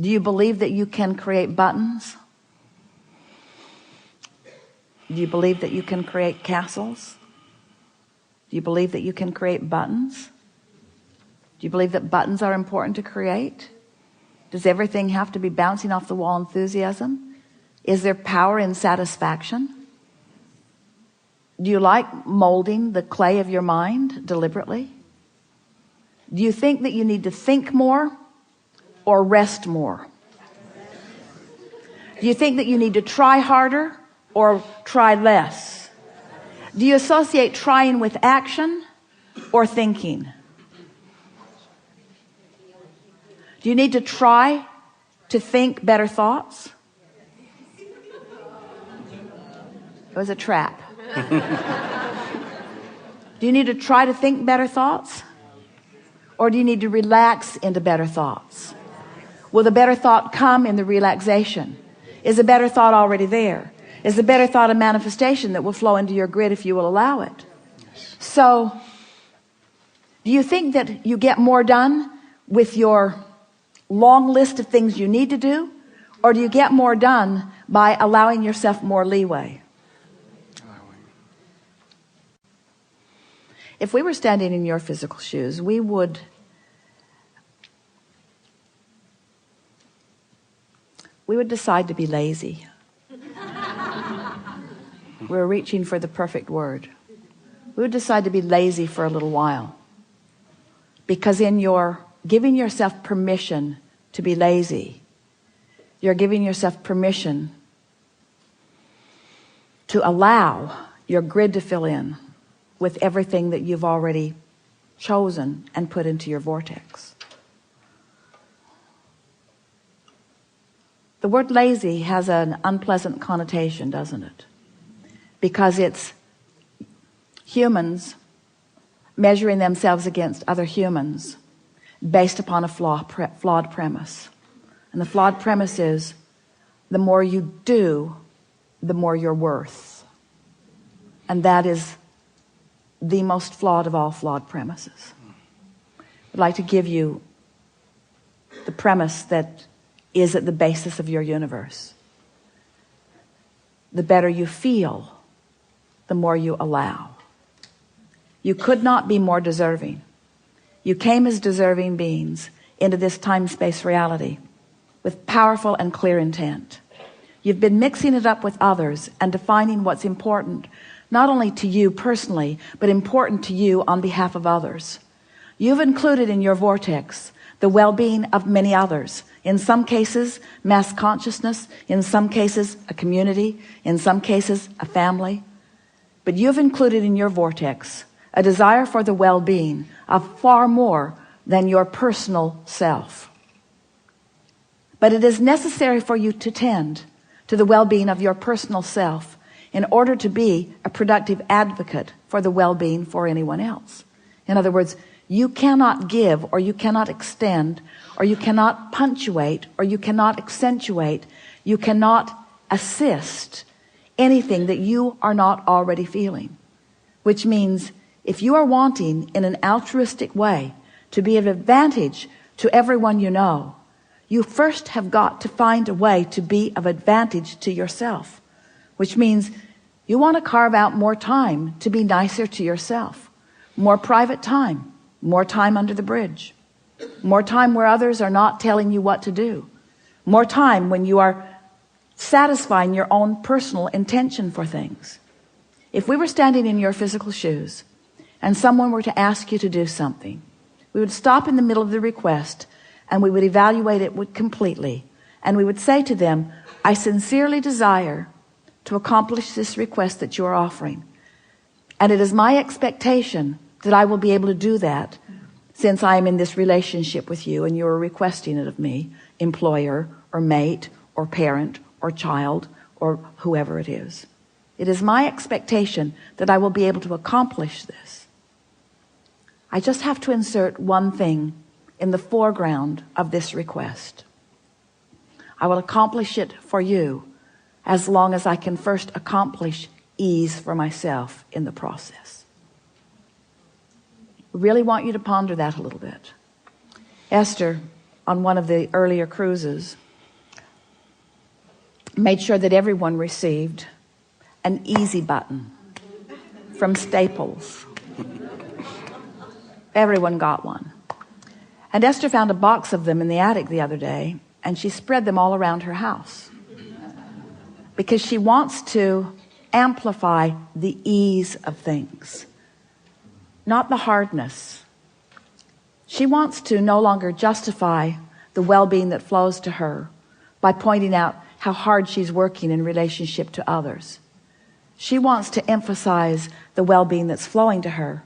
Do you believe that you can create buttons? Do you believe that you can create castles? Do you believe that you can create buttons? Do you believe that buttons are important to create? Does everything have to be bouncing off the wall enthusiasm? Is there power in satisfaction? Do you like molding the clay of your mind deliberately? Do you think that you need to think more or rest more? Do you think that you need to try harder or try less? Do you associate trying with action or thinking? Do you need to try to think better thoughts? It was a trap. Do you need to try to think better thoughts? Or do you need to relax into better thoughts? Will the better thought come in the relaxation? Is a better thought already there? Is a better thought a manifestation that will flow into your grid if you will allow it? So, do you think that you get more done with your long list of things you need to do? Or do you get more done by allowing yourself more leeway? If we were standing in your physical shoes, we would decide to be lazy. We're reaching for the perfect word. We would decide to be lazy for a little while. Because in your giving yourself permission to be lazy, you're giving yourself permission to allow your grid to fill in with everything that you've already chosen and put into your vortex. The word lazy has an unpleasant connotation, doesn't it? Because it's humans measuring themselves against other humans based upon a flawed premise. And the flawed premise is, the more you do, the more you're worth. And that is the most flawed of all flawed premises. I'd like to give you the premise that is at the basis of your universe. The better you feel, the more you allow. You could not be more deserving. You came as deserving beings into this time-space reality with powerful and clear intent. You've been mixing it up with others and defining what's important, not only to you personally, but important to you on behalf of others. You've included in your vortex the well-being of many others. In some cases, mass consciousness. In some cases, a community. In some cases, a family. But you've included in your vortex a desire for the well-being of far more than your personal self. But it is necessary for you to tend to the well-being of your personal self in order to be a productive advocate for the well-being for anyone else. In other words, you cannot give, or you cannot extend, or you cannot punctuate, or you cannot accentuate, you cannot assist anything that you are not already feeling. Which means, if you are wanting in an altruistic way to be of advantage to everyone you know, you first have got to find a way to be of advantage to yourself. Which means you want to carve out more time to be nicer to yourself. More private time. More time under the bridge. More time where others are not telling you what to do. More time when you are satisfying your own personal intention for things. If we were standing in your physical shoes and someone were to ask you to do something, we would stop in the middle of the request and we would evaluate it completely. And we would say to them, I sincerely desire to accomplish this request that you are offering. And it is my expectation that I will be able to do that since I am in this relationship with you and you are requesting it of me, employer or mate or parent or child or whoever it is. It is my expectation that I will be able to accomplish this. I just have to insert one thing in the foreground of this request. I will accomplish it for you as long as I can first accomplish ease for myself in the process. Really want you to ponder that a little bit. Esther, on one of the earlier cruises, made sure that everyone received an easy button from Staples. Everyone got one. And Esther found a box of them in the attic the other day, and she spread them all around her house because she wants to amplify the ease of things, not the hardness. She wants to no longer justify the well-being that flows to her by pointing out how hard she's working in relationship to others. She wants to emphasize the well-being that's flowing to her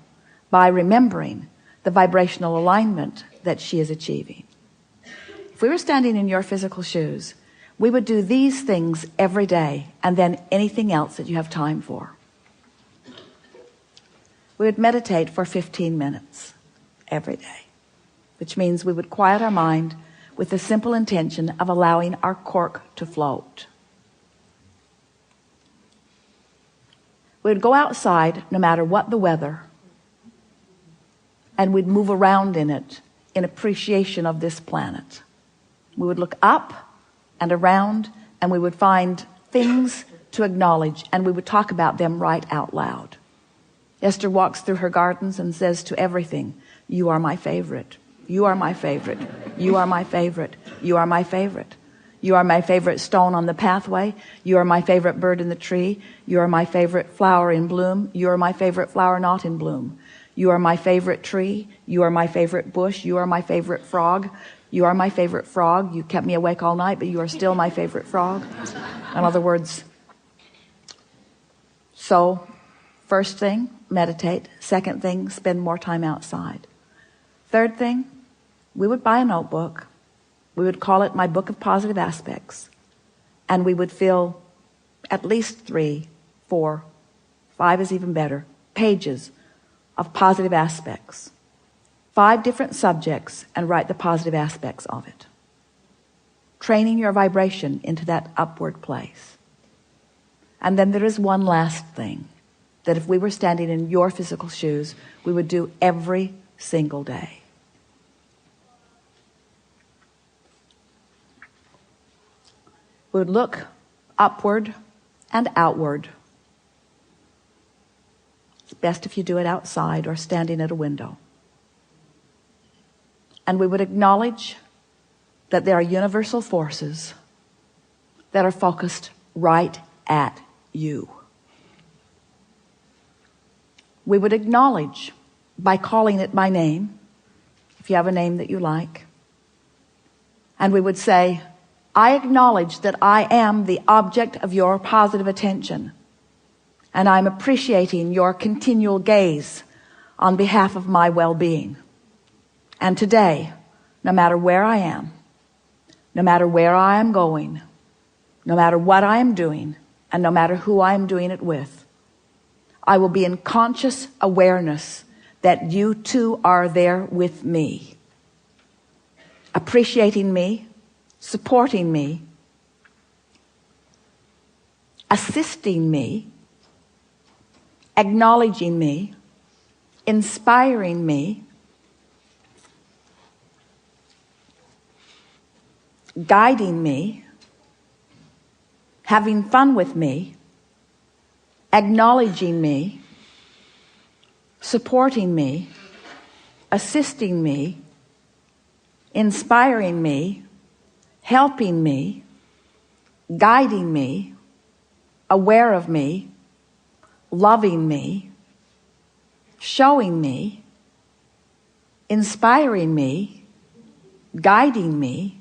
by remembering the vibrational alignment that she is achieving. If we were standing in your physical shoes, we would do these things every day, and then anything else that you have time for. We would meditate for 15 minutes every day, which means we would quiet our mind with the simple intention of allowing our cork to float. We would go outside no matter what the weather, and we'd move around in it in appreciation of this planet. We would look up and around, and we would find things to acknowledge, and we would talk about them right out loud. Esther walks through her gardens and says to everything, "You are my favorite. You are my favorite. You are my favorite. You are my favorite. You are my favorite stone on the pathway. You are my favorite bird in the tree. You are my favorite flower in bloom. You are my favorite flower not in bloom. You are my favorite tree. You are my favorite bush. You are my favorite frog. You are my favorite frog. You kept me awake all night, but you are still my favorite frog." In other words, so first thing, meditate. Second thing, spend more time outside. Third thing, we would buy a notebook. We would call it My Book of Positive Aspects. And we would fill at least 3, 4, 5 is even better, pages of positive aspects. 5 different subjects, and write the positive aspects of it. Training your vibration into that upward place. And then there is one last thing that if we were standing in your physical shoes, we would do every single day. We would look upward and outward. It's best if you do it outside or standing at a window. And we would acknowledge that there are universal forces that are focused right at you. We would acknowledge by calling it by name, if you have a name that you like. And we would say, "I acknowledge that I am the object of your positive attention, and I'm appreciating your continual gaze on behalf of my well-being. And today, no matter where I am, no matter where I am going, no matter what I am doing, and no matter who I am doing it with, I will be in conscious awareness that you too are there with me, appreciating me, supporting me, assisting me, acknowledging me, inspiring me, guiding me, having fun with me, acknowledging me, supporting me, assisting me, inspiring me, helping me, guiding me, aware of me, loving me, showing me, inspiring me, guiding me,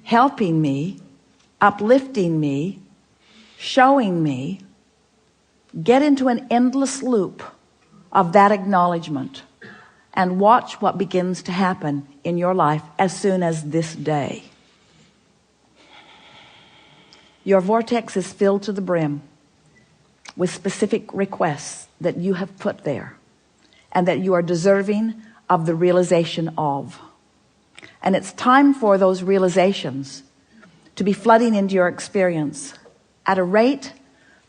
helping me, uplifting me, showing me." Get into an endless loop of that acknowledgement and watch what begins to happen in your life as soon as this day. Your vortex is filled to the brim with specific requests that you have put there and that you are deserving of the realization of. And it's time for those realizations to be flooding into your experience at a rate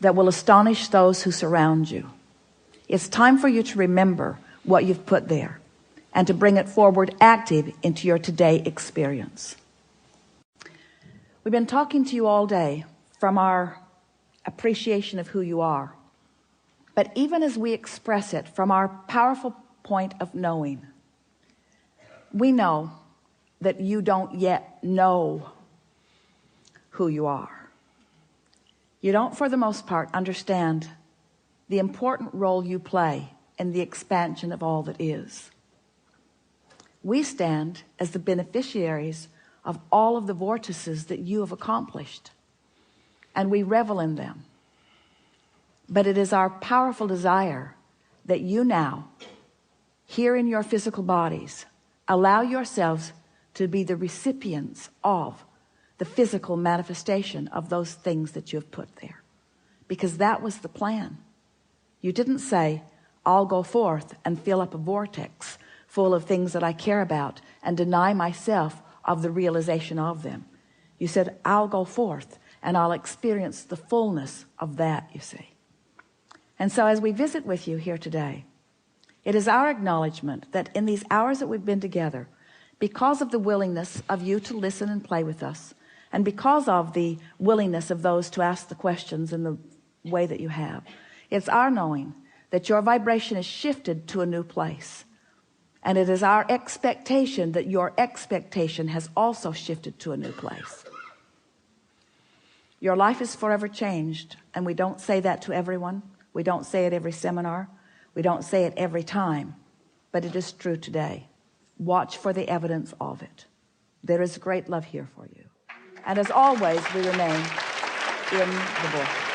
that will astonish those who surround you. It's time for you to remember what you've put there. and to bring it forward active into your today experience. We've been talking to you all day from our appreciation of who you are. But even as we express it from our powerful point of knowing, we know that you don't yet know who you are. You don't, for the most part, understand the important role you play in the expansion of all that is. We stand as the beneficiaries of all of the vortices that you have accomplished, and we revel in them. But it is our powerful desire that you now, here in your physical bodies, allow yourselves to be the recipients of the physical manifestation of those things that you have put there. Because that was the plan. You didn't say, I'll go forth and fill up a vortex full of things that I care about and deny myself of the realization of them. You said, I'll go forth and I'll experience the fullness of that, you see. And so as we visit with you here today, it is our acknowledgement that in these hours that we've been together, because of the willingness of you to listen and play with us, and because of the willingness of those to ask the questions in the way that you have, it's our knowing that your vibration is shifted to a new place. And it is our expectation that your expectation has also shifted to a new place. Your life is forever changed, and we don't say that to everyone. We don't say it every seminar. We don't say it every time, but it is true today. Watch for the evidence of it. There is great love here for you. And as always, we remain in the vortex.